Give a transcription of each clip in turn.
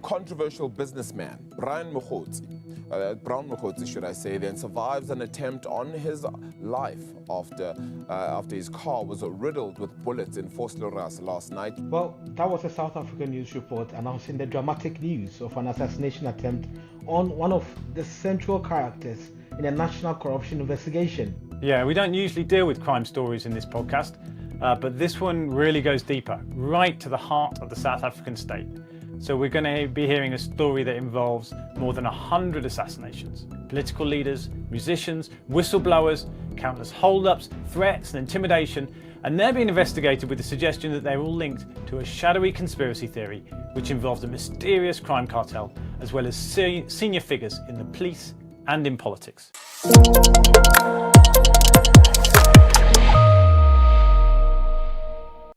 Controversial businessman Brown Mogotsi, should I say, then survives an attempt on his life after his car was riddled with bullets in Vosloorus last night. Well, that was a South African news report announcing the dramatic news of an assassination attempt on one of the central characters in a national corruption investigation. Yeah, we don't usually deal with crime stories in this podcast, but this one really goes deeper, right to the heart of the South African state. So we're going to be hearing a story that involves more than 100 assassinations, political leaders, musicians, whistleblowers, countless hold-ups, threats and intimidation, and they're being investigated with the suggestion that they're all linked to a shadowy conspiracy theory which involves a mysterious crime cartel, as well as senior figures in the police and in politics.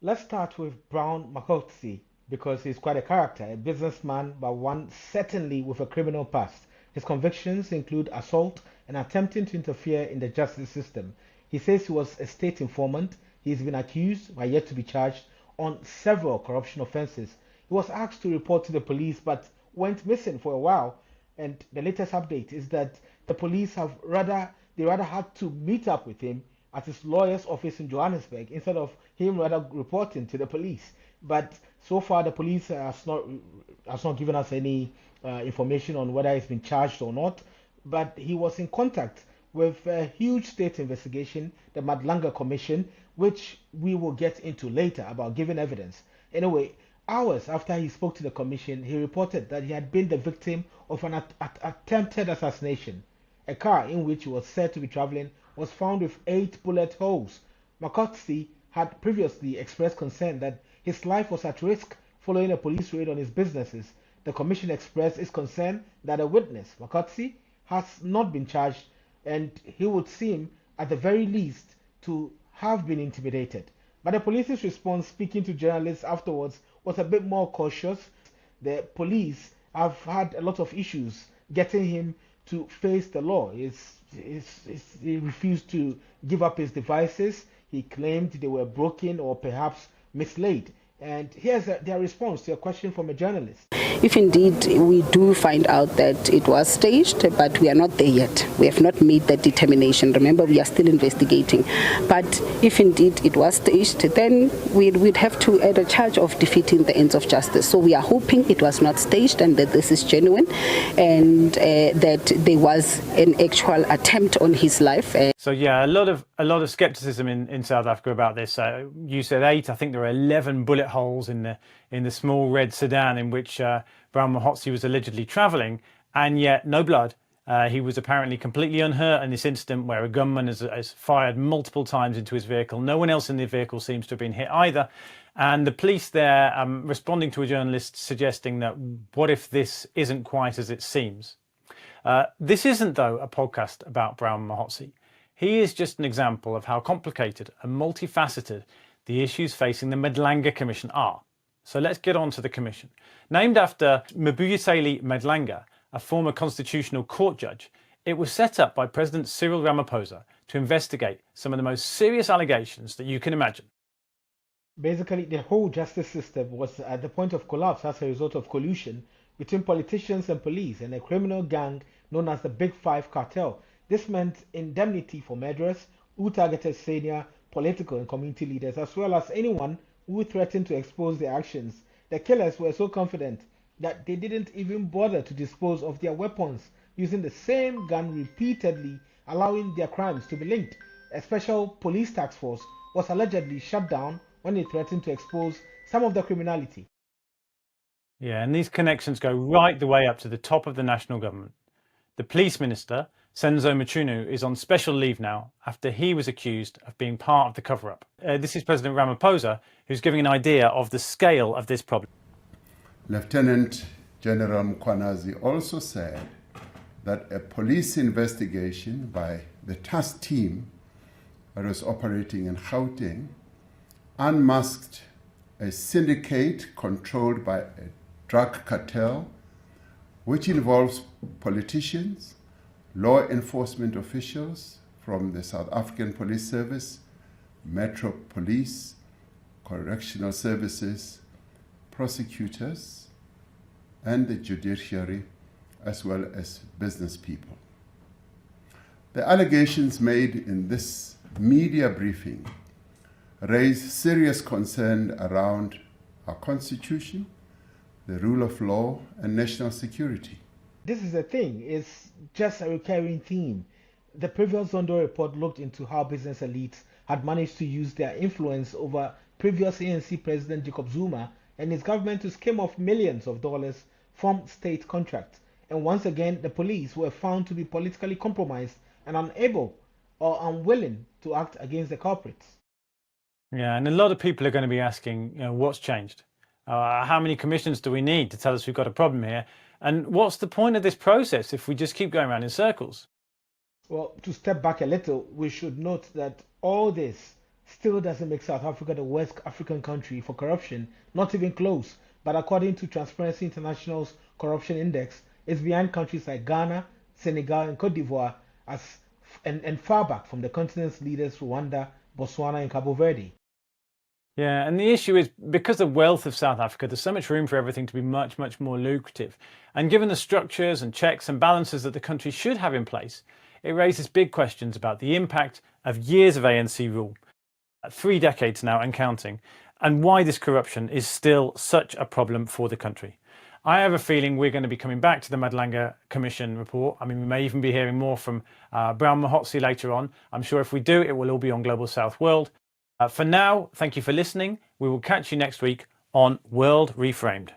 Let's start with Brown Mogotsi, because he's quite a character, a businessman, but one certainly with a criminal past. His convictions include assault and attempting to interfere in the justice system. He says he was a state informant. He's been accused, but yet to be charged, on several corruption offenses. He was asked to report to the police, but went missing for a while. And the latest update is that the police have rather had to meet up with him at his lawyer's office in Johannesburg instead of him rather reporting to the police. But so far, the police has not given us any information on whether he's been charged or not. But he was in contact with a huge state investigation, the Madlanga Commission, which we will get into later about giving evidence. Anyway, hours after he spoke to the commission, he reported that he had been the victim of an attempted assassination. A car in which he was said to be traveling was found with 8 bullet holes. Mogotsi had previously expressed concern that his life was at risk following a police raid on his businesses. The commission expressed its concern that a witness, Mogotsi, has not been charged, and he would seem, at the very least, to have been intimidated. But the police's response, speaking to journalists afterwards, was a bit more cautious. The police have had a lot of issues getting him to face the law. He refused to give up his devices. He claimed they were broken or perhaps mislaid. And here's their response to a question from a journalist. If indeed we do find out that it was staged, but we are not there yet. We have not made that determination. Remember, we are still investigating. But if indeed it was staged, then we'd have to add a charge of defeating the ends of justice. So we are hoping it was not staged and that this is genuine and that there was an actual attempt on his life. So yeah, a lot of skepticism in South Africa about this. You said 8. I think there were 11 bullet holes in the small red sedan in which Brown Mogotsi was allegedly travelling, and yet no blood. He was apparently completely unhurt in this incident where a gunman has fired multiple times into his vehicle. No one else in the vehicle seems to have been hit either. And the police there responding to a journalist suggesting that what if this isn't quite as it seems? This isn't, though, a podcast about Brown Mogotsi. He is just an example of how complicated and multifaceted the issues facing the Madlanga Commission are. So let's get on to the commission. Named after Mbuyiseni Madlanga, a former constitutional court judge, it was set up by President Cyril Ramaphosa to investigate some of the most serious allegations that you can imagine. Basically, the whole justice system was at the point of collapse as a result of collusion between politicians and police and a criminal gang known as the Big Five cartel. This meant indemnity for murderers who targeted senior political and community leaders, as well as anyone who threatened to expose their actions. The killers were so confident that they didn't even bother to dispose of their weapons, using the same gun repeatedly, allowing their crimes to be linked. A special police task force was allegedly shut down when they threatened to expose some of the criminality. Yeah, and these connections go right the way up to the top of the national government. The police minister, Senzo Mchunu, is on special leave now after he was accused of being part of the cover-up. This is President Ramaphosa who's giving an idea of the scale of this problem. Lieutenant General Mkhwanazi also said that a police investigation by the task team that was operating in Gauteng unmasked a syndicate controlled by a drug cartel, which involves politicians, law enforcement officials from the South African Police Service, Metro Police, correctional services, prosecutors, and the judiciary, as well as business people. The allegations made in this media briefing raise serious concern around our constitution, the rule of law, and national security. This is the thing, it's just a recurring theme. The previous Zondo report looked into how business elites had managed to use their influence over previous ANC President Jacob Zuma and his government to skim off millions of dollars from state contracts. And once again, the police were found to be politically compromised and unable or unwilling to act against the culprits. Yeah, and a lot of people are going to be asking, what's changed? How many commissions do we need to tell us we've got a problem here? And what's the point of this process if we just keep going around in circles? Well, to step back a little, we should note that all this still doesn't make South Africa the worst African country for corruption, not even close. But according to Transparency International's Corruption Index, it's behind countries like Ghana, Senegal, and Cote d'Ivoire, and far back from the continent's leaders Rwanda, Botswana, and Cabo Verde. Yeah, and the issue is because of the wealth of South Africa, there's so much room for everything to be much, much more lucrative. And given the structures and checks and balances that the country should have in place, it raises big questions about the impact of years of ANC rule, 3 decades now and counting, and why this corruption is still such a problem for the country. I have a feeling we're going to be coming back to the Madlanga Commission report. I mean, we may even be hearing more from Brown Mogotsi later on. I'm sure if we do, it will all be on Global South World. For now, thank you for listening. We will catch you next week on World Reframed.